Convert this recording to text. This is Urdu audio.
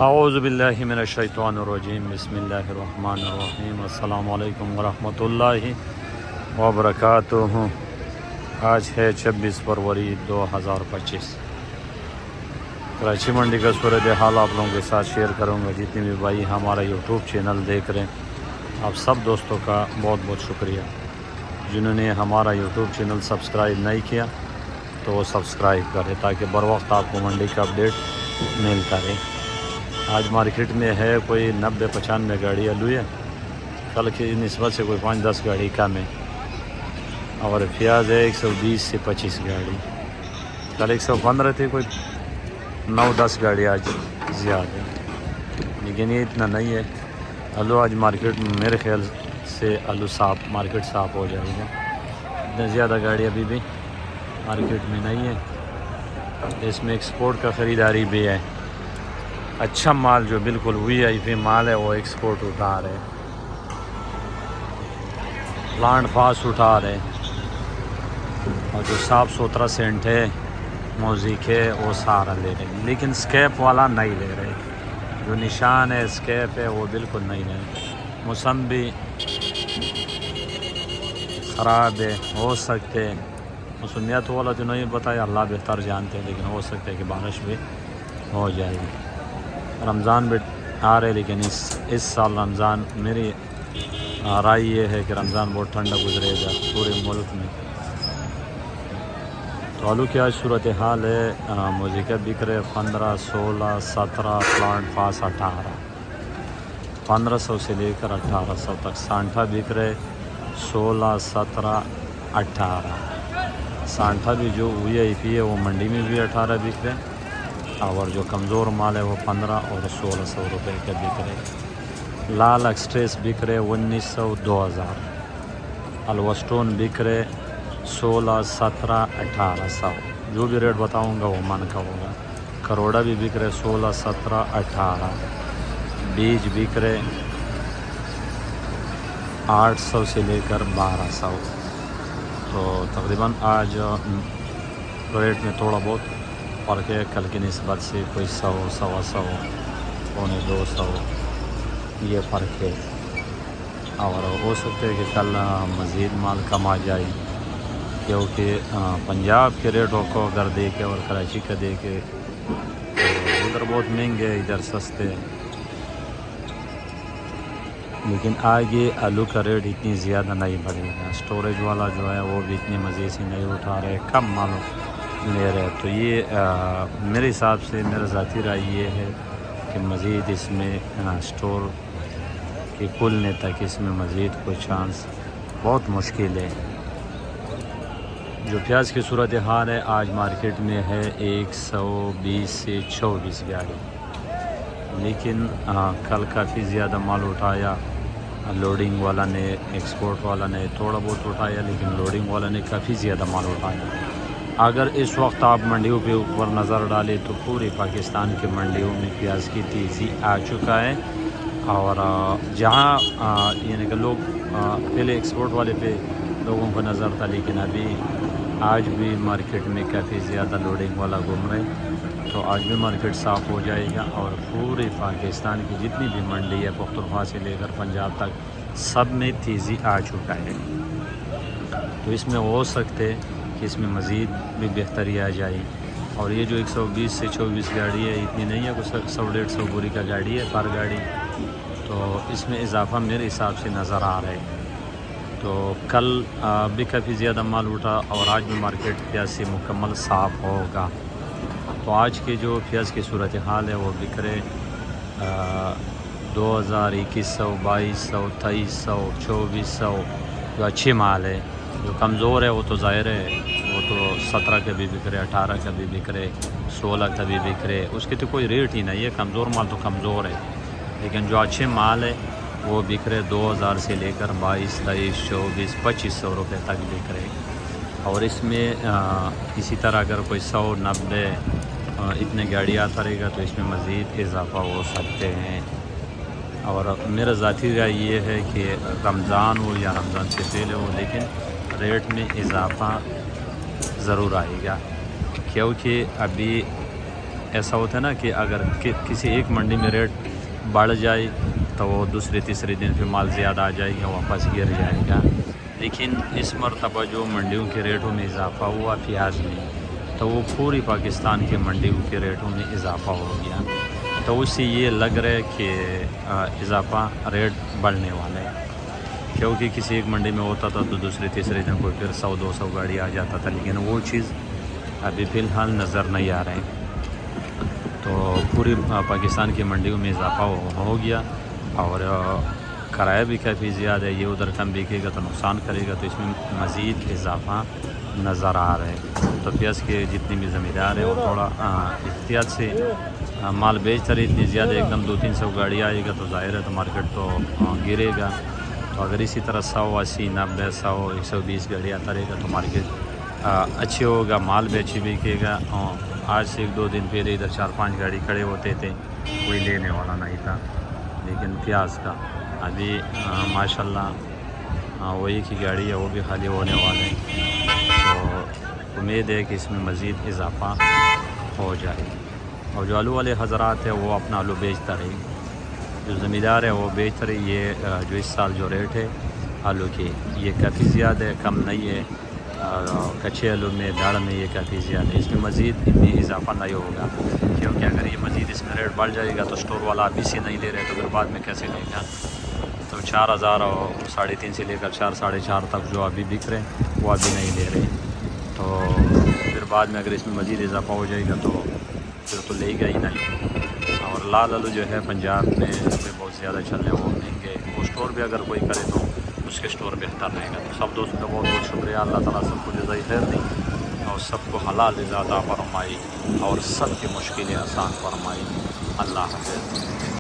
اعوذ باللہ من الشیطان الرجیم بسم اللہ الرحمن الرحیم السلام علیکم ورحمۃ اللہ وبرکاتہ۔ آج ہے 26 فروری 2025۔ کراچی منڈی کا صورتحال آپ لوگوں کے ساتھ شیئر کروں گا۔ جتنے بھی بھائی ہمارا یوٹیوب چینل دیکھ رہے ہیں آپ سب دوستوں کا بہت بہت شکریہ۔ جنہوں نے ہمارا یوٹیوب چینل سبسکرائب نہیں کیا تو وہ سبسکرائب کرے تاکہ بر وقت آپ کو منڈی کا اپڈیٹ ملتا رہے۔ آج مارکیٹ میں ہے کوئی 90-95 گاڑی آلو ہے، کل کی نسبت سے کوئی 5-10 گاڑی کم ہے، اور پیاز ہے 120 سے 25 گاڑی، کل 115 تھے، کوئی 9-10 گاڑی آج زیادہ ہے، لیکن یہ اتنا نہیں ہے۔ آلو آج مارکیٹ میں میرے خیال سے آلو مارکیٹ صاف ہو جائے گا، اتنا زیادہ گاڑی ابھی بھی مارکیٹ میں نہیں ہے۔ اس میں ایکسپورٹ کا خریداری بھی ہے، اچھا مال جو بالکل VIP مال ہے وہ ایکسپورٹ اٹھا رہے، پلانٹ پاس اٹھا رہے، اور جو صاف ستھرا سینٹ ہے موزیک ہے وہ سارا لے رہے، لیکن اسکیپ والا نہیں لے رہے، جو نشان ہے اسکیپ ہے وہ بالکل نہیں لے رہے۔ موسم بھی خراب ہے، ہو سکتے موسمیات والا تو نہیں بتایا، اللہ بہتر جانتے ہیں، لیکن ہو سکتا ہے کہ بارش بھی ہو جائے گی۔ رمضان بھی آ رہے، لیکن اس سال رمضان میری رائے یہ ہے کہ رمضان بہت ٹھنڈا گزرے گا پورے ملک میں۔ تو آلو کی آج صورتحال ہے، موزیکا بک رہے 15، 16، 17، پلانٹ پاس 18، 1500 سے لے کر 1800 تک۔ سانٹھا بک رہے 16، 17، 18۔ سانٹھا بھی جو VIP ہے وہ منڈی میں بھی 18 بک رہے، اور جو کمزور مال ہے وہ 15 اور 1600 روپے کا بک رہے۔ لال ایکسٹریس بک رہے 1900، 2000۔ الوسٹون بک رہے 16، 17، 1800۔ جو بھی ریٹ بتاؤں گا وہ من کا ہوگا۔ کروڑا بھی بک رہے 16، 17، 18۔ بیج بک رہے 800 سے لے کر 1200۔ تو تقریباً آج ریٹ میں تھوڑا بہت فرق ہے، کل کی نسبت سے کوئی 100، 125، 200 یہ فرق ہے، اور ہو سکتا ہے کہ کل مزید مال کم آ جائے، کیونکہ پنجاب کے ریٹوں کو اگر دیکھے اور کراچی کا دیکھے تو ادھر بہت مہنگے، ادھر سستے، لیکن آگے آلو کا ریٹ اتنی زیادہ نہیں بڑھے گا۔ اسٹوریج والا جو ہے وہ بھی اتنی مزید سے نہیں اٹھا رہے، کم مال لے رہے، تو یہ میرے حساب سے میرا ذاتی رائے یہ ہے کہ مزید اس میں اسٹور کے کھلنے تک اس میں مزید کوئی چانس بہت مشکل ہے۔ جو پیاز کی صورتحال ہے آج مارکیٹ میں ہے 120 سے 24 گاڑی، لیکن کل کافی زیادہ مال اٹھایا، لوڈنگ والا نے، ایکسپورٹ والا نے تھوڑا بہت اٹھایا، لیکن لوڈنگ والا نے کافی زیادہ مال اٹھایا۔ اگر اس وقت آپ منڈیوں پہ اوپر نظر ڈالیں تو پورے پاکستان کے منڈیوں میں پیاز کی تیزی آ چکا ہے، اور جہاں یعنی کہ لوگ پہلے ایکسپورٹ والے پہ لوگوں کو نظر تھا، لیکن ابھی آج بھی مارکیٹ میں کافی زیادہ لوڈنگ والا گھوم رہے، تو آج بھی مارکیٹ صاف ہو جائے گا، اور پورے پاکستان کی جتنی بھی منڈی ہے پختونخوا سے لے کر پنجاب تک سب میں تیزی آ چکا ہے۔ تو اس میں ہو سکتے کہ اس میں مزید بھی بہتری آ جائے، اور یہ جو 120 سے 24 گاڑی ہے اتنی نہیں ہے، کچھ 100-150 بوری کا گاڑی ہے پر گاڑی، تو اس میں اضافہ میرے حساب سے نظر آ رہا ہے۔ تو کل بھی کافی زیادہ مال اٹھا، اور آج بھی مارکیٹ پیاز سے مکمل صاف ہوگا۔ تو آج کے جو پیاز کی صورتحال ہے وہ بک رہے 2000، 2100، 2200، 2300، 2400، جو اچھی مال ہے۔ جو کمزور ہے وہ تو ظاہر ہے، وہ تو 17 کا بھی بک رہے، 18 کا بھی بک رہے، 16 کا بھی بک رہے، اس کی تو کوئی ریٹ ہی نہیں ہے، کمزور مال تو کمزور ہے، لیکن جو اچھے مال ہے وہ بک رہے 2000 سے لے کر 22، 23، 24، 2500 روپے تک بک رہے، اور اس میں اسی طرح اگر کوئی 100، 90 اتنے گاڑی آتا رہے گا تو اس میں مزید اضافہ ہو سکتے ہیں۔ اور میرا ذاتی رائے یہ ہے کہ رمضان ہو یا رمضان سے پہلے ہو، لیکن ریٹ میں اضافہ ضرور آئے گا، کیونکہ ابھی ایسا ہوتا ہے نا کہ اگر کسی ایک منڈی میں ریٹ بڑھ جائے تو وہ دوسرے تیسرے دن پہ مال زیادہ آ جائے گا، واپس گر جائے گا. لیکن اس مرتبہ جو منڈیوں کے ریٹوں میں اضافہ ہوا پیاز میں، تو وہ پوری پاکستان کے منڈیوں کے ریٹوں میں اضافہ ہو گیا. تو اس سے یہ لگ رہا ہے کہ اضافہ ریٹ بڑھنے والا ہے، کیونکہ کسی ایک منڈی میں ہوتا تھا تو دوسرے تیسرے دن کو پھر 100-200 گاڑی آ جاتا تھا، لیکن وہ چیز ابھی فی الحال نظر نہیں آ رہے. تو پوری پاکستان کی منڈیوں میں اضافہ ہو گیا، اور کرایہ بھی کافی زیادہ ہے. یہ ادھر کم بکے گا تو نقصان کرے گا، تو اس میں مزید اضافہ نظر آ رہا ہے. تو پیاز کے جتنے بھی زمیندار ہیں وہ تھوڑا احتیاط سے مال بیچتے رہے. اتنی زیادہ ایک دم 200-300 گاڑی آئے گا تو ظاہر ہے تو مارکیٹ تو گرے گا. تو اگر اسی طرح 100-80-90-100-120 گاڑی آتا رہے گا تو مارکیٹ اچھی ہوگا، مال بھی اچھی بکے گا. آج سے 1-2 دن پہلے ادھر 4-5 گاڑی کھڑے ہوتے تھے، کوئی لینے والا نہیں تھا. لیکن پیاز کا ابھی ماشاءاللہ وہ ایک ہی گاڑی ہے، وہ بھی خالی ہونے والے ہیں. تو امید ہے کہ اس میں مزید اضافہ ہو جائے. اور جو آلو والے حضرات ہیں وہ اپنا آلو بیچتا رہے، جو زمیندار ہے وہ بیچ رہے. یہ جو اس سال جو ریٹ ہے آلو کی یہ کافی زیادہ ہے، کم نہیں ہے. کچے آلو میں داڑھ میں یہ کافی زیادہ ہے. اس میں مزید اتنی اضافہ نہیں ہوگا، کیونکہ اگر یہ مزید اس میں ریٹ بڑھ جائے گا تو اسٹور والا ابھی سے نہیں دے رہے تو پھر بعد میں کیسے دے گا. تو 4000 اور 3.5 سے لے کر 4-4.5 تک جو ابھی بک رہے ہیں وہ ابھی نہیں دے رہے. تو پھر بعد میں اگر اس میں مزید اضافہ ہو جائے گا تو پھر تو لے گا ہی نہیں. اور لال آلو جو ہے پنجاب میں بہت زیادہ چل رہے ہیں، وہ مہنگے. وہ اسٹور بھی اگر کوئی کرے تو اس کے اسٹور بہتر رہے گا. تو سب دوستوں کا بہت بہت شکریہ. اللہ تعالیٰ سب کو جزائے خیر دیں اور سب کو حلال رزق عطا فرمائی اور سب کی مشکلیں آسان فرمائی. اللہ حافظ.